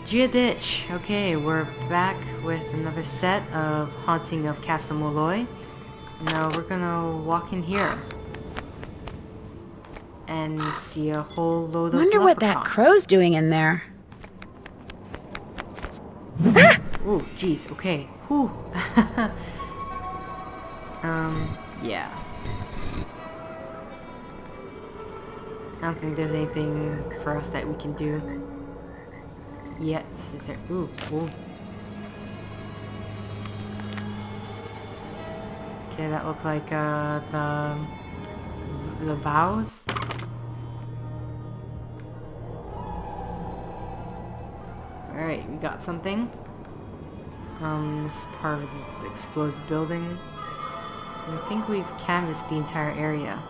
Ditch. Okay, we're back with another set of Haunting of Castle Malloy. Now we're gonna walk in here and see a whole load of Wonder what that leprechauns. crow's doing in there. Ooh, jeez, okay. Whew. Yeah. I don't think there's anything for us that we can do yet. Is there? Ooh, ooh. Okay, that looked like the vows. All right, we got something. This is part of the exploded building. I think we've canvassed the entire area.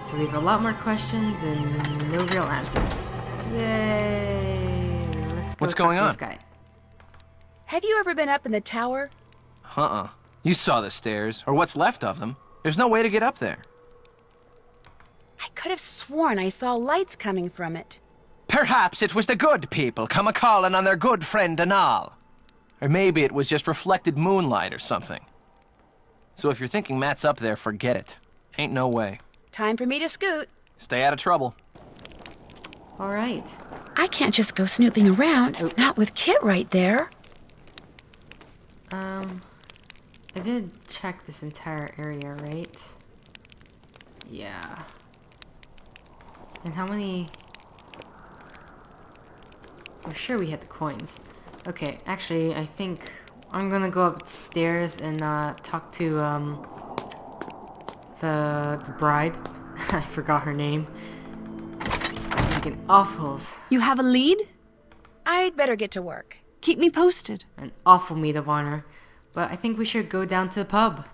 So we have a lot more questions and no real answers. Yay! Let's go. What's going on? This guy. Have you ever been up in the tower? You saw the stairs, or what's left of them. There's no way to get up there. I could have sworn I saw lights coming from it. Perhaps it was the good people come a-calling on their good friend Donal. Or maybe it was just reflected moonlight or something. So if you're thinking Matt's up there, forget it. Ain't no way. Time for me to scoot. Stay out of trouble. Alright. I can't just go snooping around, not with Kit right there. I did check this entire area, right? Yeah. And how many... We're sure we had the coins. Okay, actually, I think I'm gonna go upstairs and talk to the bride. I forgot her name. Making awfuls. You have a lead? I'd better get to work. Keep me posted. An awful maid of honor. But I think we should go down to the pub.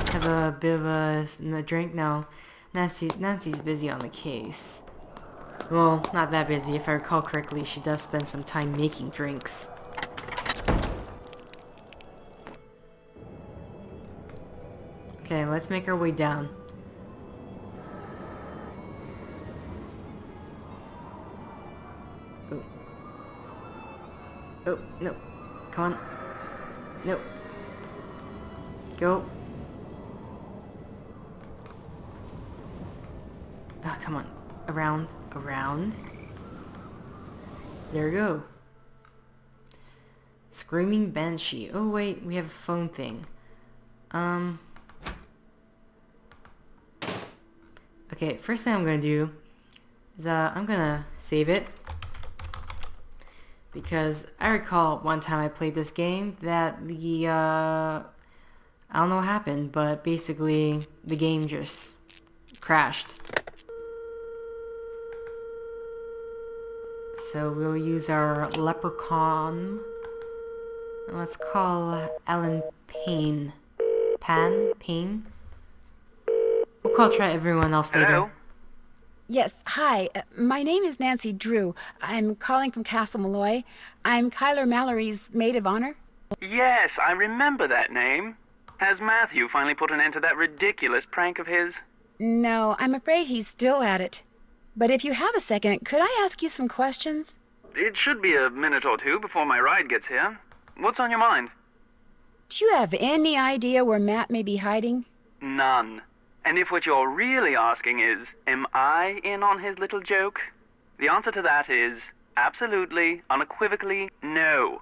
Have a bit of a drink now. Nancy's busy on the case. Well, not that busy. If I recall correctly, she does spend some time making drinks. Okay, let's make our way down. Oh. Oh, no. Come on. No. Go. Oh, come on. Around. There we go. Screaming Banshee. Oh wait, we have a phone thing. Okay, first thing I'm gonna do is I'm gonna save it. Because I recall one time I played this game that the I don't know what happened, but basically the game just crashed. So we'll use our leprechaun. And let's call Alan Payne. Payne? We'll try everyone else later. Hello? Yes, hi. My name is Nancy Drew. I'm calling from Castle Malloy. I'm Kyler Mallory's maid of honor. Yes, I remember that name. Has Matthew finally put an end to that ridiculous prank of his? No, I'm afraid he's still at it. But if you have a second, could I ask you some questions? It should be a minute or two before my ride gets here. What's on your mind? Do you have any idea where Matt may be hiding? None. And if what you're really asking is, am I in on his little joke? The answer to that is absolutely, unequivocally, no.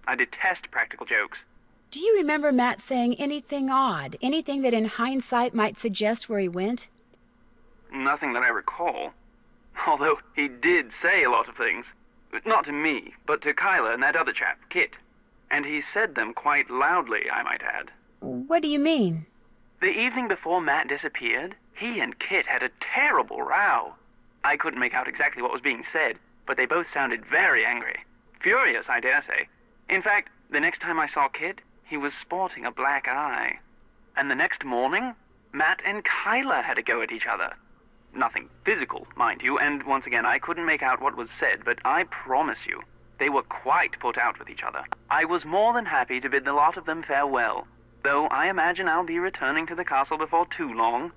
I detest practical jokes. Do you remember Matt saying anything odd? Anything that in hindsight might suggest where he went? Nothing that I recall. Although he did say a lot of things. Not to me, but to Kyler and that other chap, Kit. And he said them quite loudly, I might add. What do you mean? The evening before Matt disappeared, he and Kit had a terrible row. I couldn't make out exactly what was being said, but they both sounded very angry. Furious, I dare say. In fact, the next time I saw Kit, he was sporting a black eye. And the next morning, Matt and Kyler had a go at each other. Nothing physical, mind you, and once again, I couldn't make out what was said, but I promise you, they were quite put out with each other. I was more than happy to bid the lot of them farewell, though I imagine I'll be returning to the castle before too long.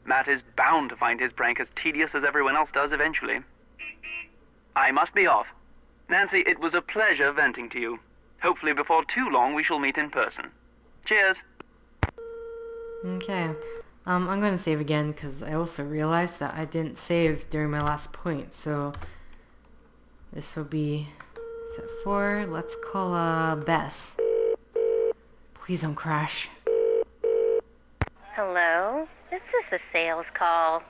Matt is bound to find his prank as tedious as everyone else does eventually. I must be off. Nancy, it was a pleasure venting to you. Hopefully before too long we shall meet in person. Cheers. Okay. I'm going to save again because I also realized that I didn't save during my last point. So this will be set 4. Let's call Bess. Please don't crash. Hello? Is this a sales call?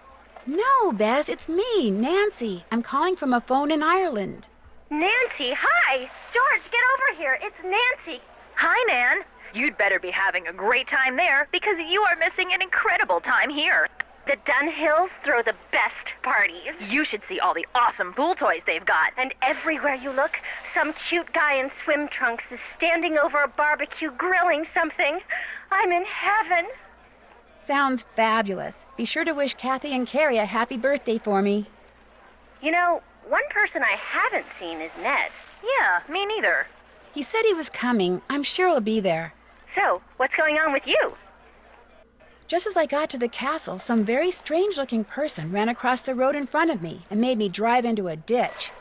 No, Bess, it's me, Nancy. I'm calling from a phone in Ireland. Nancy, hi! George, get over here. It's Nancy. Hi, Nan. You'd better be having a great time there because you are missing an incredible time here. The Dunhills throw the best parties. You should see all the awesome pool toys they've got. And everywhere you look, some cute guy in swim trunks is standing over a barbecue grilling something. I'm in heaven. Sounds fabulous. Be sure to wish Kathy and Carrie a happy birthday for me. You know, one person I haven't seen is Ned. Yeah, me neither. He said he was coming. I'm sure he'll be there. So, what's going on with you? Just as I got to the castle, some very strange-looking person ran across the road in front of me and made me drive into a ditch.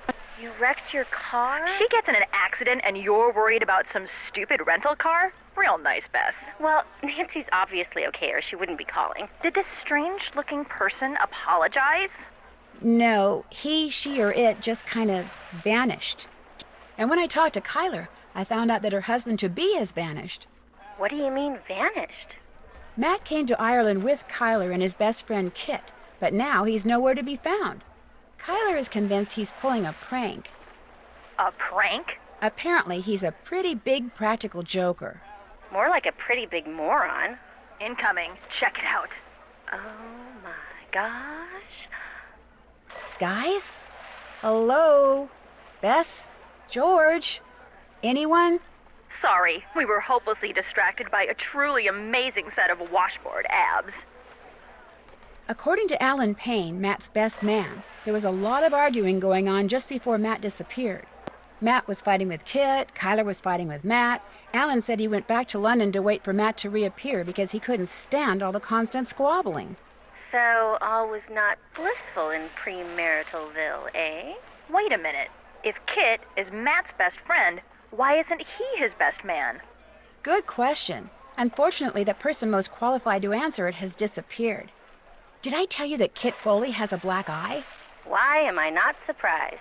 You wrecked your car? She gets in an accident and you're worried about some stupid rental car? Real nice, Bess. Well, Nancy's obviously okay or she wouldn't be calling. Did this strange-looking person apologize? No, he, she, or it just kind of vanished. And when I talked to Kyler, I found out that her husband-to-be has vanished. What do you mean, vanished? Matt came to Ireland with Kyler and his best friend Kit, but now he's nowhere to be found. Kyler is convinced he's pulling a prank. A prank? Apparently, he's a pretty big practical joker. More like a pretty big moron. Incoming. Check it out. Oh my gosh. Guys? Hello? Bess? George? Anyone? Sorry, we were hopelessly distracted by a truly amazing set of washboard abs. According to Alan Payne, Matt's best man, there was a lot of arguing going on just before Matt disappeared. Matt was fighting with Kit, Kyler was fighting with Matt. Alan said he went back to London to wait for Matt to reappear because he couldn't stand all the constant squabbling. So all was not blissful in premaritalville, eh? Wait a minute. If Kit is Matt's best friend, why isn't he his best man? Good question. Unfortunately, the person most qualified to answer it has disappeared. Did I tell you that Kit Foley has a black eye? Why am I not surprised?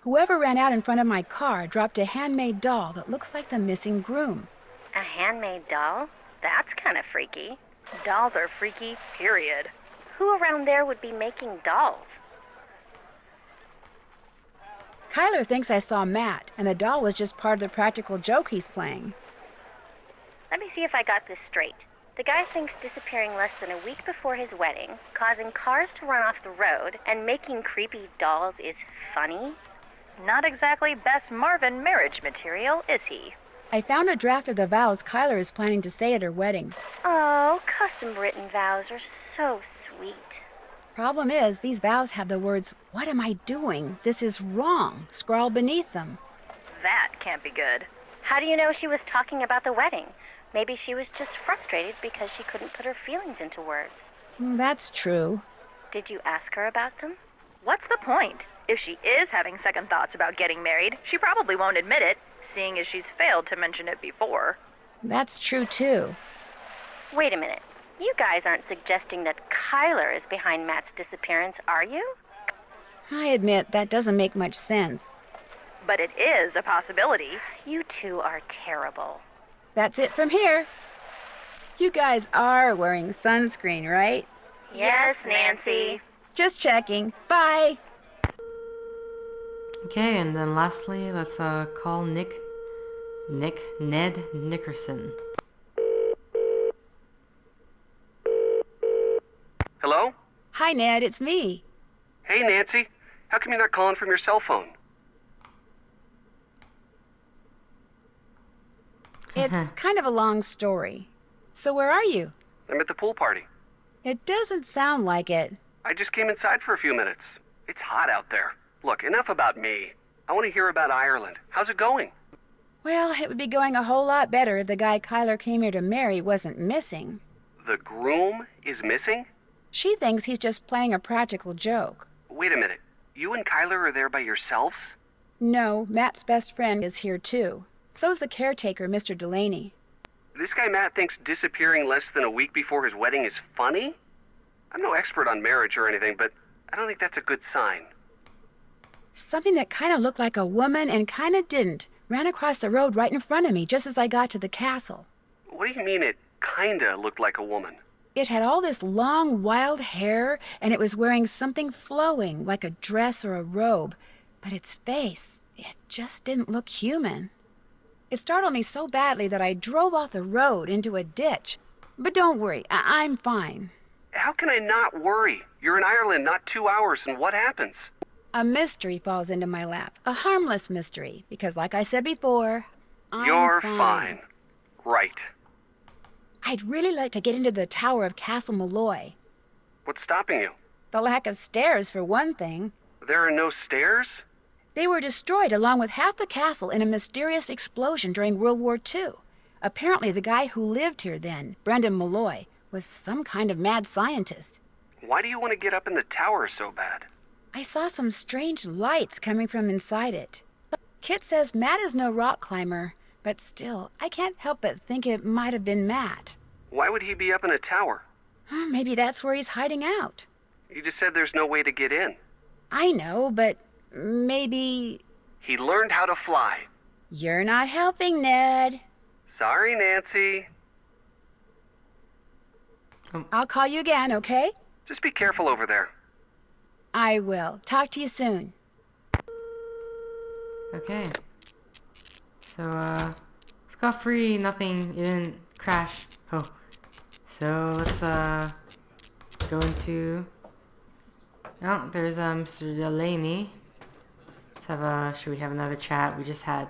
Whoever ran out in front of my car dropped a handmade doll that looks like the missing groom. A handmade doll? That's kind of freaky. Dolls are freaky, period. Who around there would be making dolls? Kyler thinks I saw Matt, and the doll was just part of the practical joke he's playing. Let me see if I got this straight. The guy thinks disappearing less than a week before his wedding, causing cars to run off the road, and making creepy dolls is funny? Not exactly Bess Marvin marriage material, is he? I found a draft of the vows Kyler is planning to say at her wedding. Oh, custom-written vows are so sweet. Problem is, these vows have the words, "What am I doing? This is wrong," scrawled beneath them. That can't be good. How do you know she was talking about the wedding? Maybe she was just frustrated because she couldn't put her feelings into words. That's true. Did you ask her about them? What's the point? If she is having second thoughts about getting married, she probably won't admit it, seeing as she's failed to mention it before. That's true, too. Wait a minute. You guys aren't suggesting that Kyler is behind Matt's disappearance, are you? I admit that doesn't make much sense. But it is a possibility. You two are terrible. That's it from here. You guys are wearing sunscreen, right? Yes, Nancy. Just checking. Bye. Okay, and then lastly, let's call Ned Nickerson. Hello? Hi, Ned. It's me. Hey, Nancy. How come you're not calling from your cell phone? It's kind of a long story. So where are you? I'm at the pool party. It doesn't sound like it. I just came inside for a few minutes. It's hot out there. Look, enough about me. I want to hear about Ireland. How's it going? Well, it would be going a whole lot better if the guy Kyler came here to marry wasn't missing. The groom is missing? She thinks he's just playing a practical joke. Wait a minute. You and Kyler are there by yourselves? No, Matt's best friend is here too. So's the caretaker, Mr. Delaney. This guy Matt thinks disappearing less than a week before his wedding is funny? I'm no expert on marriage or anything, but I don't think that's a good sign. Something that kind of looked like a woman and kind of didn't ran across the road right in front of me just as I got to the castle. What do you mean it kinda looked like a woman? It had all this long, wild hair, and it was wearing something flowing, like a dress or a robe. But its face, it just didn't look human. It startled me so badly that I drove off the road into a ditch. But don't worry, I'm fine. How can I not worry? You're in Ireland not 2 hours, and what happens? A mystery falls into my lap. A harmless mystery, because like I said before, You're fine. Right. I'd really like to get into the tower of Castle Malloy. What's stopping you? The lack of stairs, for one thing. There are no stairs? They were destroyed along with half the castle in a mysterious explosion during World War II. Apparently the guy who lived here then, Brendan Malloy, was some kind of mad scientist. Why do you want to get up in the tower so bad? I saw some strange lights coming from inside it. Kit says Matt is no rock climber, but still, I can't help but think it might have been Matt. Why would he be up in a tower? Maybe that's where he's hiding out. You just said there's no way to get in. I know, but maybe... He learned how to fly. You're not helping, Ned. Sorry, Nancy. I'll call you again, okay? Just be careful over there. I will. Talk to you soon. Okay. So, scot-free, nothing, it didn't crash. Oh. So, let's, go into... Oh, there's, Mr. Delaney. Let's have should we have another chat? We just had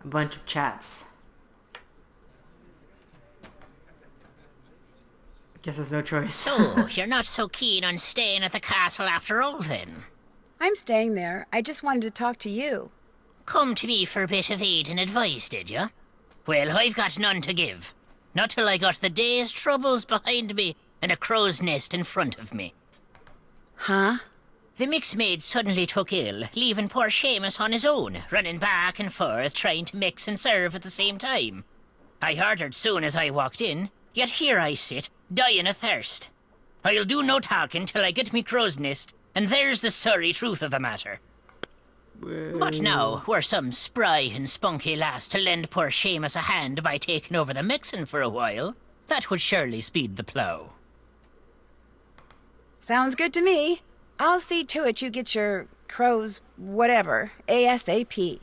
a bunch of chats. Guess there's no choice. So, you're not so keen on staying at the castle after all, then? I'm staying there. I just wanted to talk to you. Come to me for a bit of aid and advice, did you? Well, I've got none to give. Not till I got the day's troubles behind me and a crow's nest in front of me. Huh? The mix maid suddenly took ill, leaving poor Seamus on his own, running back and forth, trying to mix and serve at the same time. I ordered soon as I walked in, yet here I sit, dying of thirst. I'll do no talking till I get me crow's nest, and there's the sorry truth of the matter. But now, were some spry and spunky lass to lend poor Seamus a hand by taking over the mixing for a while, that would surely speed the plough. Sounds good to me. I'll see to it you get your crow's whatever, ASAP.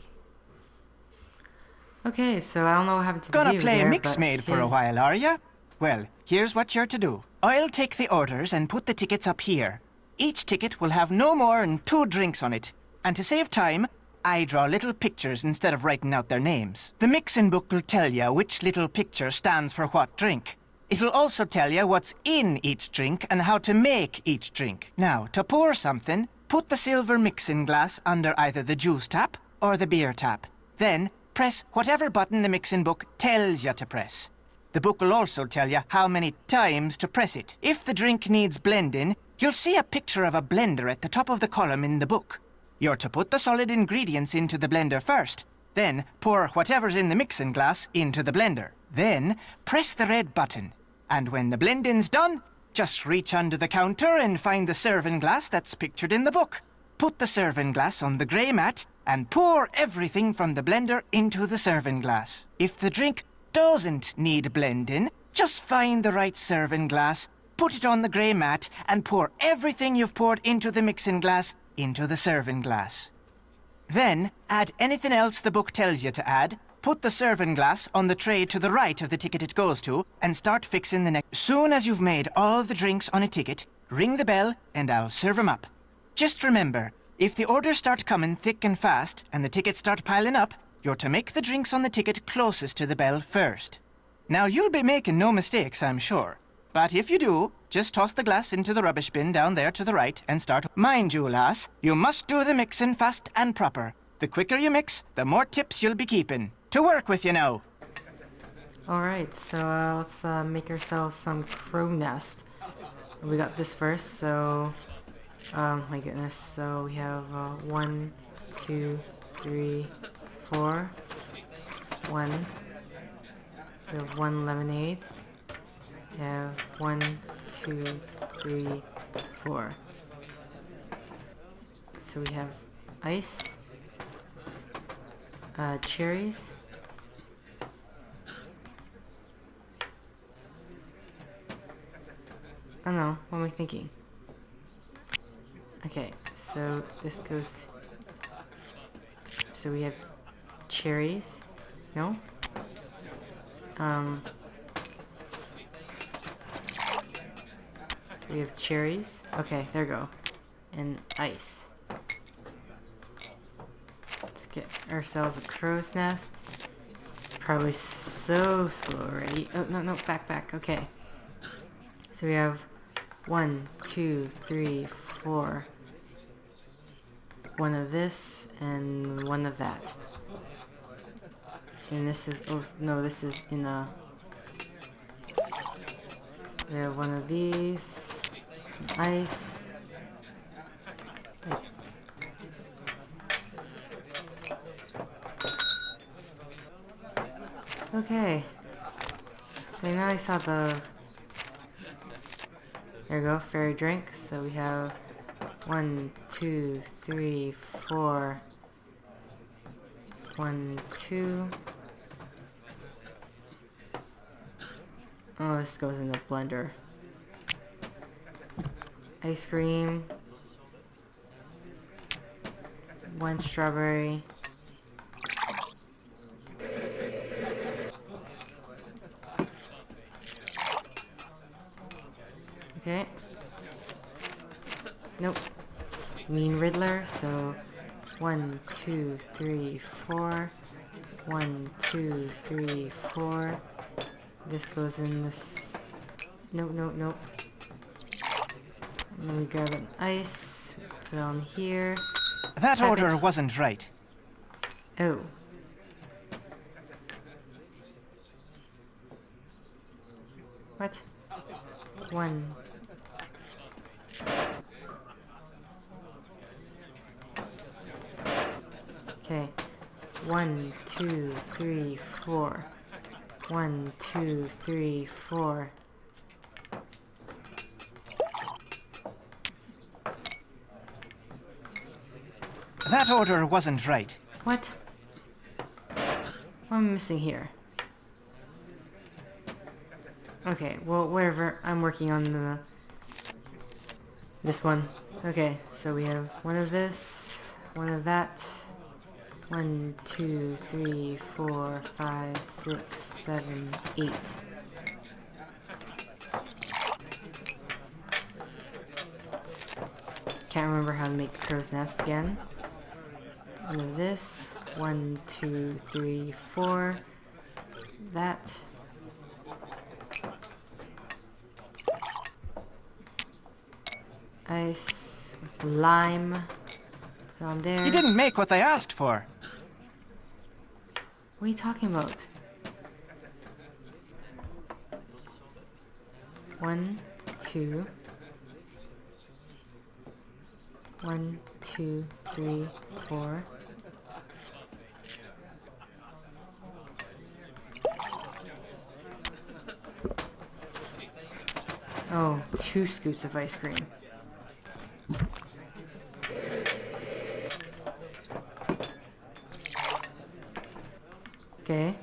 Okay, so I don't know what happened to the Gonna view play there, mix but maid for a his- while, are ya? Well, here's what you're to do. I'll take the orders and put the tickets up here. Each ticket will have no more than 2 drinks on it. And to save time, I draw little pictures instead of writing out their names. The mixing book will tell you which little picture stands for what drink. It'll also tell you what's in each drink and how to make each drink. Now, to pour something, put the silver mixing glass under either the juice tap or the beer tap. Then, press whatever button the mixing book tells you to press. The book will also tell you how many times to press it. If the drink needs blending, you'll see a picture of a blender at the top of the column in the book. You're to put the solid ingredients into the blender first, then pour whatever's in the mixing glass into the blender. Then, press the red button. And when the blending's done, just reach under the counter and find the serving glass that's pictured in the book. Put the serving glass on the grey mat and pour everything from the blender into the serving glass. If the drink doesn't need blending, just find the right serving glass, put it on the grey mat, and pour everything you've poured into the mixing glass into the serving glass. Then, add anything else the book tells you to add, put the serving glass on the tray to the right of the ticket it goes to, and start fixing the next. Soon as you've made all the drinks on a ticket, ring the bell and I'll serve 'em up. Just remember, if the orders start coming thick and fast and the tickets start piling up, you're to make the drinks on the ticket closest to the bell first. Now, you'll be making no mistakes, I'm sure. But if you do, just toss the glass into the rubbish bin down there to the right and start. Mind you, lass, you must do the mixing fast and proper. The quicker you mix, the more tips you'll be keeping. To work with you now. Alright, so let's make ourselves some crow nest. We got this first, so My goodness. So we have 1, 2, 3, 4. 1. We have 1 lemonade. We have 1, 2, 3, 4. So we have ice, cherries, oh no, what am I thinking? Okay, so this goes, so we have cherries, no? We have cherries, okay, there we go, and ice. Let's get ourselves a crow's nest. Probably so slow already. Oh, no, back, okay. So we have 1, 2, 3, 4. 1 of this and 1 of that. And this is, oh no, this is in a, we have 1 of these, ice. Wait. Okay. So now I saw the, there we go, fairy drink. So we have 1, 2, 3, 4. 1, 2. Oh, this goes in the blender. Ice cream. 1 strawberry. Okay. Nope. Mean Riddler, so 1, 2, 3, 4. 1, 2, 3, 4. This goes in this. Nope. And then we grab an ice, put it on here. That order wasn't right. Oh. What? 1. Okay. 1, 2, 3, 4. 1, 2, 3, 4. That order wasn't right. What? What am I missing here? Okay, well, whatever. I'm working on this one. Okay, so we have 1 of this, 1 of that. 1, 2, 3, 4, 5, 6, 7, 8. Can't remember how to make the crow's nest again. 1 of this. 1, 2, 3, 4. That. Ice with lime. Put on there. You didn't make what they asked for. What are you talking about? 1, 2. 1, 2, 3, 4. Oh, 2 scoops of ice cream. Okay.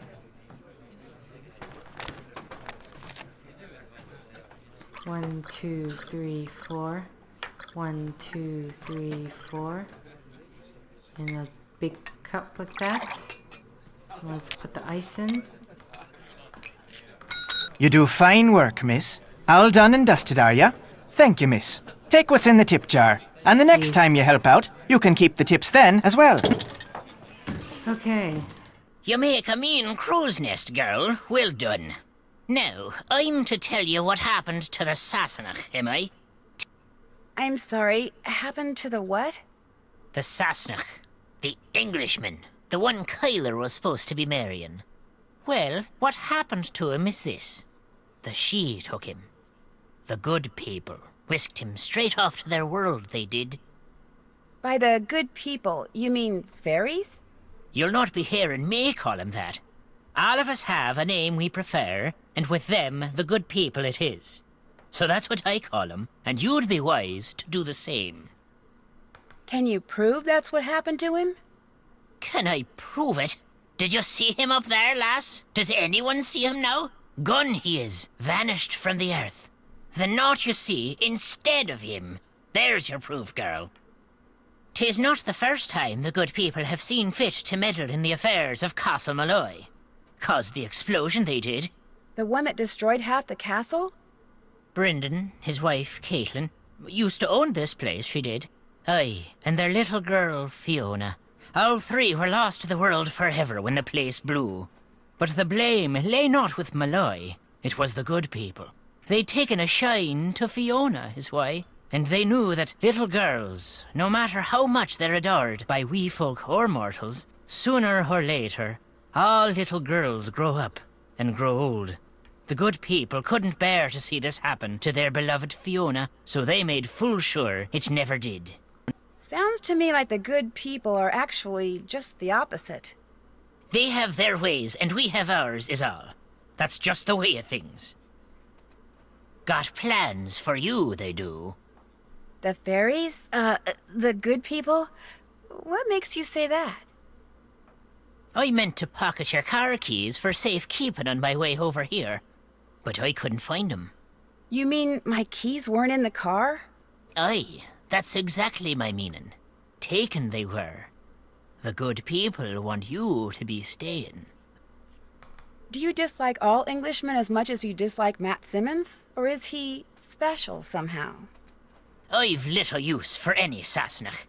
One, 2, 3, 4. 1, 2, 3, 4. In a big cup like that. Let's put the ice in. You do fine work, miss. All done and dusted, are ya? Thank you, miss. Take what's in the tip jar. And the next time you help out, you can keep the tips then as well. Okay. You make a mean crow's nest, girl. Well done. Now, I'm to tell you what happened to the Sassenach, am I? I'm sorry, happened to the what? The Sassenach. The Englishman. The one Kyler was supposed to be marrying. Well, what happened to him is this. The she took him. The good people. Whisked him straight off to their world, they did. By the good people, you mean fairies? You'll not be hearing me call him that. All of us have a name we prefer, and with them, the good people it is. So that's what I call him, and you'd be wise to do the same. Can you prove that's what happened to him? Can I prove it? Did you see him up there, lass? Does anyone see him now? Gone he is, vanished from the earth. The naught you see instead of him. There's your proof, girl. 'Tis not the first time the good people have seen fit to meddle in the affairs of Castle Malloy. Caused the explosion they did. The one that destroyed half the castle? Brendan, his wife, Caitlin, used to own this place, she did. Aye, and their little girl, Fiona. All three were lost to the world forever when the place blew. But the blame lay not with Malloy, it was the good people. They'd taken a shine to Fiona, is why, and they knew that little girls, no matter how much they're adored by wee folk or mortals, sooner or later, all little girls grow up and grow old. The good people couldn't bear to see this happen to their beloved Fiona, so they made full sure it never did. Sounds to me like the good people are actually just the opposite. They have their ways, and we have ours, is all. That's just the way of things. Got plans for you, they do. The fairies? The good people? What makes you say that? I meant to pocket your car keys for safekeeping on my way over here, but I couldn't find 'em. You mean my keys weren't in the car? Aye, that's exactly my meaning. Taken they were. The good people want you to be staying. Do you dislike all Englishmen as much as you dislike Matt Simmons? Or is he special somehow? I've little use for any Sassenach,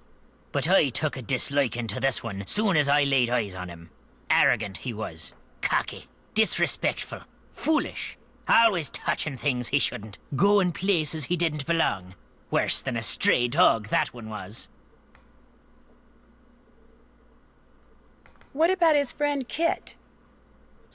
but I took a disliking to this one soon as I laid eyes on him. Arrogant he was, cocky, disrespectful, foolish, always touching things he shouldn't, going places he didn't belong. Worse than a stray dog, that one was. What about his friend Kit?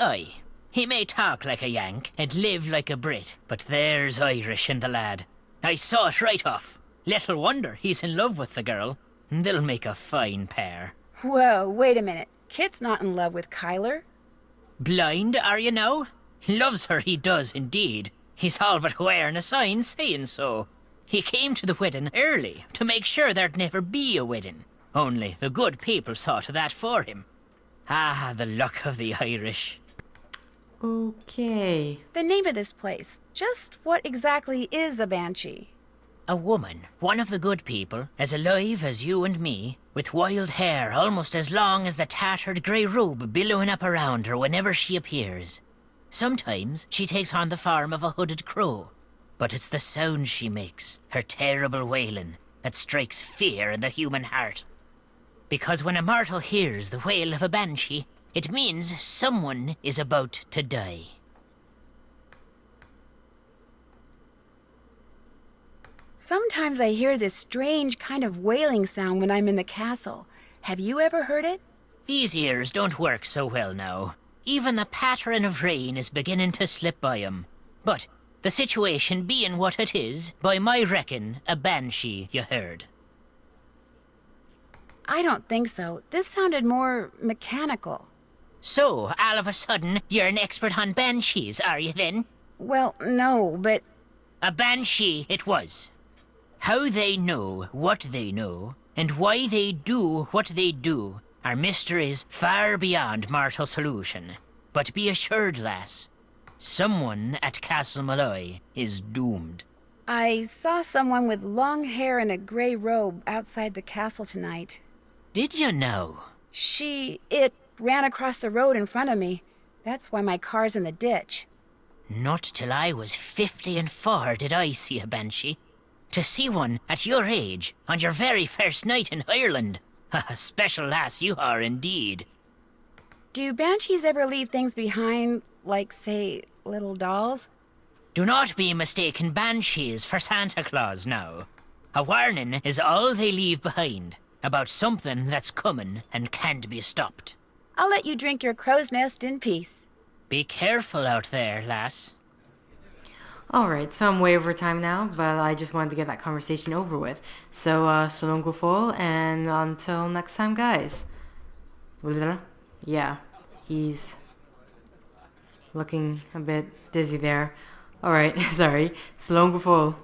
Aye, he may talk like a Yank and live like a Brit, but there's Irish in the lad. I saw it right off. Little wonder he's in love with the girl. They'll make a fine pair. Whoa, wait a minute. Kit's not in love with Kyler. Blind, are you now? Loves her, he does indeed. He's all but wearing a sign saying so. He came to the wedding early to make sure there'd never be a wedding. Only the good people saw to that for him. Ah, the luck of the Irish. Okay. The name of this place. Just what exactly is a banshee? A woman, one of the good people, as alive as you and me, with wild hair almost as long as the tattered grey robe billowing up around her whenever she appears. Sometimes she takes on the form of a hooded crow, but it's the sound she makes, her terrible wailing, that strikes fear in the human heart. Because when a mortal hears the wail of a banshee, it means someone is about to die. Sometimes I hear this strange kind of wailing sound when I'm in the castle. Have you ever heard it? These ears don't work so well now. Even the pattering of rain is beginning to slip by 'em. But, the situation being what it is, by my reckon, a banshee you heard. I don't think so. This sounded more mechanical. So, all of a sudden, you're an expert on banshees, are you then? Well, no, but A banshee it was. How they know what they know, and why they do what they do, are mysteries far beyond mortal solution. But be assured, lass, someone at Castle Malloy is doomed. I saw someone with long hair and a gray robe outside the castle tonight. Did you know? It ran across the road in front of me. That's why my car's in the ditch. Not till I was 54 did I see a banshee. To see one at your age, on your very first night in Ireland. A special lass you are indeed. Do banshees ever leave things behind, like, say, little dolls? Do not be mistaken banshees for Santa Claus now. A warning is all they leave behind, about something that's coming and can't be stopped. I'll let you drink your crow's nest in peace. Be careful out there, lass. Alright, so I'm way over time now, but I just wanted to get that conversation over with. So, so long go full, and until next time, guys. Yeah, he's looking a bit dizzy there. Alright, sorry. So long go full.